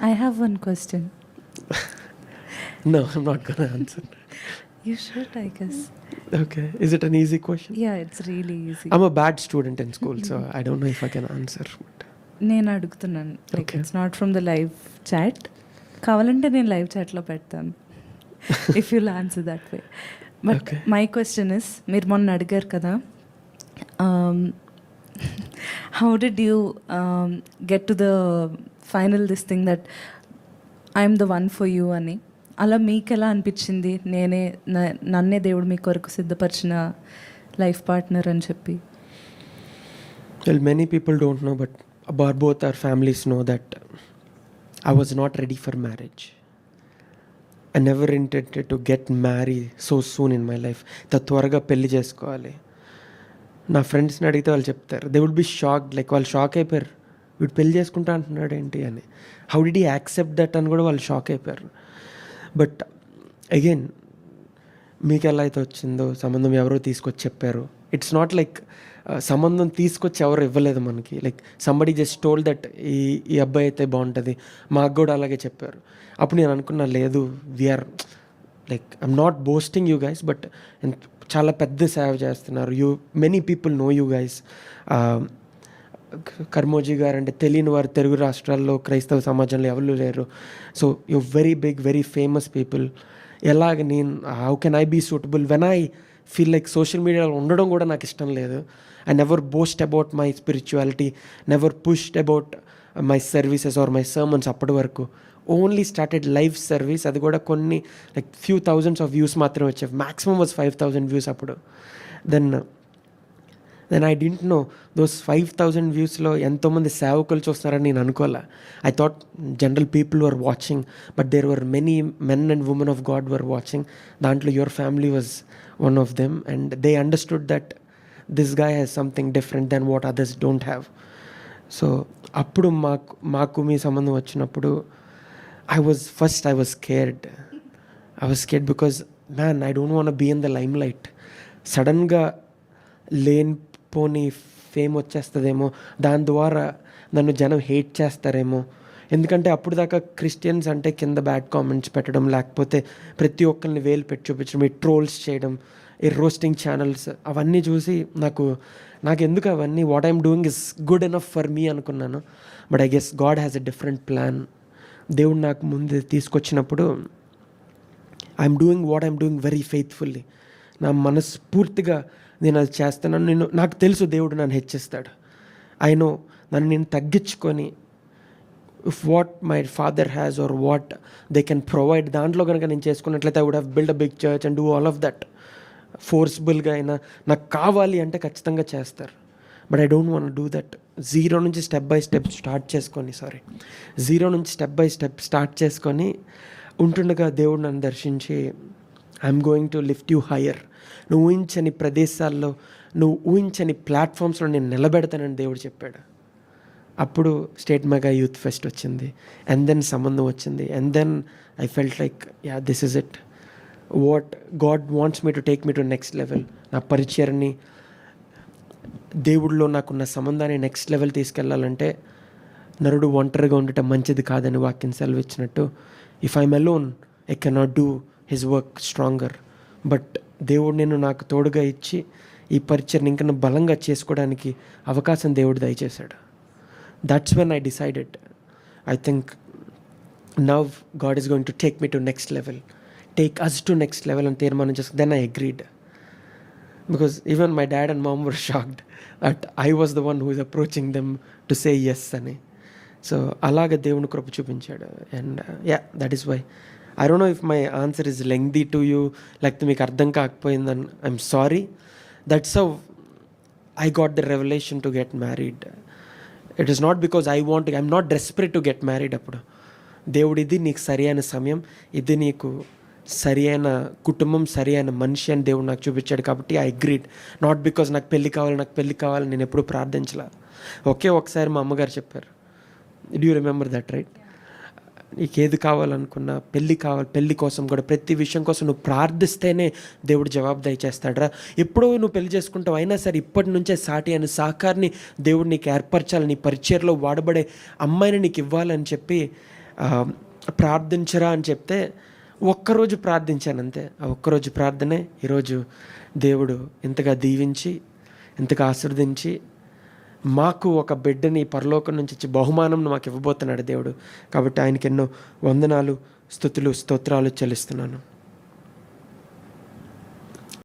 I have one question. No, I'm not going to answer. You should, I guess. Okay. Is it an easy question? Yeah, it's really easy. I'm a bad student in school, so I don't know if I can answer. But నేను అడుగుతున్నాను, like Okay. It's not from the live chat. కావాలంటే నేను live చాట్లో పెడతాను if you'll answer that way. But Okay. My question is, మీరు మొన్న అడిగారు కదా, how did you get to the final this thing that I'm the one for you అని. అలా మీకు ఎలా అనిపించింది, నన్నే దేవుడు మీ కొరకు సిద్ధపరిచిన లైఫ్ పార్ట్నర్ అని చెప్పి? Well, many people don't know, but both our families know that I was not ready for marriage. I never intended to get married so soon in my life. త్వరగా పెళ్లి చేసుకోవాలి. నా ఫ్రెండ్స్ని అడిగితే వాళ్ళు చెప్తారు, they would be shocked, like వాళ్ళు shock అయిపోయారు, వీడు పెళ్లి చేసుకుంటా అంటున్నాడు ఏంటి అని. How did he accept that అని కూడా వాళ్ళు షాక్ అయిపోయారు. బట్ అగైన్, మీకు ఎలా అయితే వచ్చిందో సంబంధం ఎవరో తీసుకొచ్చి చెప్పారు, ఇట్స్ నాట్ లైక్ సంబంధం తీసుకొచ్చి ఎవరు ఇవ్వలేదు మనకి. Like somebody just told that ఈ అబ్బాయి అయితే బాగుంటుంది, మాకు కూడా అలాగే చెప్పారు. అప్పుడు నేను అనుకున్నా, లేదు, we're like I'm not boasting you guys, but చాలా పెద్ద సేవ చేస్తున్నారు. Many people know you guys. కర్మోజీ గారు అంటే తెలియని వారు తెలుగు రాష్ట్రాల్లో క్రైస్తవ సమాజంలో ఎవరు లేరు. So you very big, very famous people. ఎలాగ నేను, how can I be suitable when I feel like social మీడియాలో ఉండడం కూడా నాకు ఇష్టం లేదు. I never boast about my spirituality, never pushed about my services or my sermons. అప్పటి వరకు ఓన్లీ స్టార్టెడ్ లైవ్ సర్వీస్, అది కూడా కొన్ని like few thousands of views మాత్రమే వచ్చాయి. మ్యాక్సిమం వాజ్ 5,000 వ్యూస్ అప్పుడు. Then I didn't know those 5,000 వ్యూస్లో ఎంతోమంది సేవకులు చూస్తున్నారని నేను అనుకోలే. I thought general people were watching, but there were many men and women of God were watching. దాంట్లో your family was one of them, and they understood that this guy has something different then what others don't have. So అప్పుడు మాకు మీ సంబంధం వచ్చినప్పుడు I was scared. I was scared because, man, I don't want to be in the limelight. సడన్గా లేనిపోని fame వచ్చేస్తుందేమో, దాని ద్వారా నన్ను జనం హేట్ చేస్తారేమో. ఎందుకంటే అప్పుడు దాకా క్రిస్టియన్స్ అంటే కింద బ్యాడ్ కామెంట్స్ పెట్టడం, లేకపోతే ప్రతి ఒక్కరిని వేలు పెట్టి చూపించడం, ఈ ట్రోల్స్ చేయడం, ఈ రోస్టింగ్ ఛానల్స్, అవన్నీ చూసి నాకు ఎందుకు అవన్నీ, what I'm doing is good enough for me అనుకున్నాను. But I guess God has a different plan. దేవుడు నాకు ముందు తీసుకొచ్చినప్పుడు I'm doing what I'm doing very faithfully. నా మనస్ఫూర్తిగా నేను అది చేస్తున్నాను. నాకు తెలుసు దేవుడు నన్ను హెచ్చిస్తాడు. ఐ నో, నన్ను నేను తగ్గించుకొని if what my father has or what they can provide, దాంట్లో కనుక నేను చేసుకున్నట్లయితే I would have build a big church and do all of that. ఫోర్స్బుల్గా అయినా నాకు కావాలి అంటే ఖచ్చితంగా చేస్తారు. But I don't want do that. Zero నుంచి స్టెప్ బై స్టెప్ స్టార్ట్ చేసుకొని ఉంటుండగా దేవుడు నన్ను దర్శించి, I'm going to lift you higher. నువ్వు ఊహించని ప్రదేశాల్లో, నువ్వు ఊహించని ప్లాట్ఫామ్స్లో నేను నిలబెడతానని దేవుడు చెప్పాడు. అప్పుడు స్టేట్ మెగా యూత్ ఫెస్ట్ వచ్చింది, అండ్ దెన్ సంబంధం వచ్చింది, and then I felt like, yeah, this is it. What God wants me to take me to next level. నా పరిచయాన్ని, దేవుడిలో నాకున్న సంబంధాన్ని నెక్స్ట్ లెవెల్ తీసుకెళ్ళాలంటే నరుడు ఒంటరిగా ఉండటం మంచిది కాదని వాక్యం సెలవు ఇచ్చినట్టు, if I'm alone I cannot do his work stronger. But దేవుడు నేను నాకు తోడుగా ఇచ్చి ఈ పరిచయాన్ని ఇంకా బలంగా చేసుకోవడానికి అవకాశం దేవుడు దయచేశాడు. That's when I decided, I think now God is going to take me to next level, take us to next level అని తీర్మానం చేసుకుని then I agreed. Because even my dad and mom were shocked that I was the one who is approaching them to say yes అని. So అలాగే దేవుని కృప చూపించాడు. And yeah, that is why. I don't know if my answer is lengthy to you, లేకపోతే మీకు అర్థం కాకపోయిందని I'm sorry. That's how I got the revolution to get married. It is not because I'm not desperate to get married. అప్పుడు దేవుడు, ఇది నీకు సరి అయిన సమయం, ఇది నీకు సరి అయిన కుటుంబం, సరి అయిన మనిషి అని దేవుడు నాకు చూపించాడు. కాబట్టి ఐ అగ్రీడ్. నాట్ బికాజ్ నాకు పెళ్ళి కావాలి నేను ఎప్పుడూ ప్రార్థించలా. ఒకసారి మా అమ్మగారు చెప్పారు, do you remember that, right? నీకు ఏది కావాలనుకున్నా, పెళ్ళి కోసం కూడా, ప్రతి విషయం కోసం నువ్వు ప్రార్థిస్తేనే దేవుడు జవాబు దయచేస్తాడరా. ఎప్పుడో నువ్వు పెళ్లి చేసుకుంటావు, అయినా సరే ఇప్పటి నుంచే సాటి అని సాకార్ని దేవుడు నీకు ఏర్పరచాలి, నీ పరిచయలో వాడబడే అమ్మాయిని నీకు ఇవ్వాలని చెప్పి ప్రార్థించరా అని చెప్తే ఒక్కరోజు ప్రార్థించాను అంతే. ఆ ఒక్కరోజు ప్రార్థనే ఈరోజు దేవుడు ఇంతగా దీవించి, ఇంతగా ఆశీర్వదించి, మాకు ఒక బిడ్డని పరలోకం నుంచి ఇచ్చి బహుమానం మాకు ఇవ్వబోతున్నాడు దేవుడు. కాబట్టి ఆయనకి ఎన్నో వందనాలు, స్తుతులు, స్తోత్రాలు చెల్లిస్తున్నాను.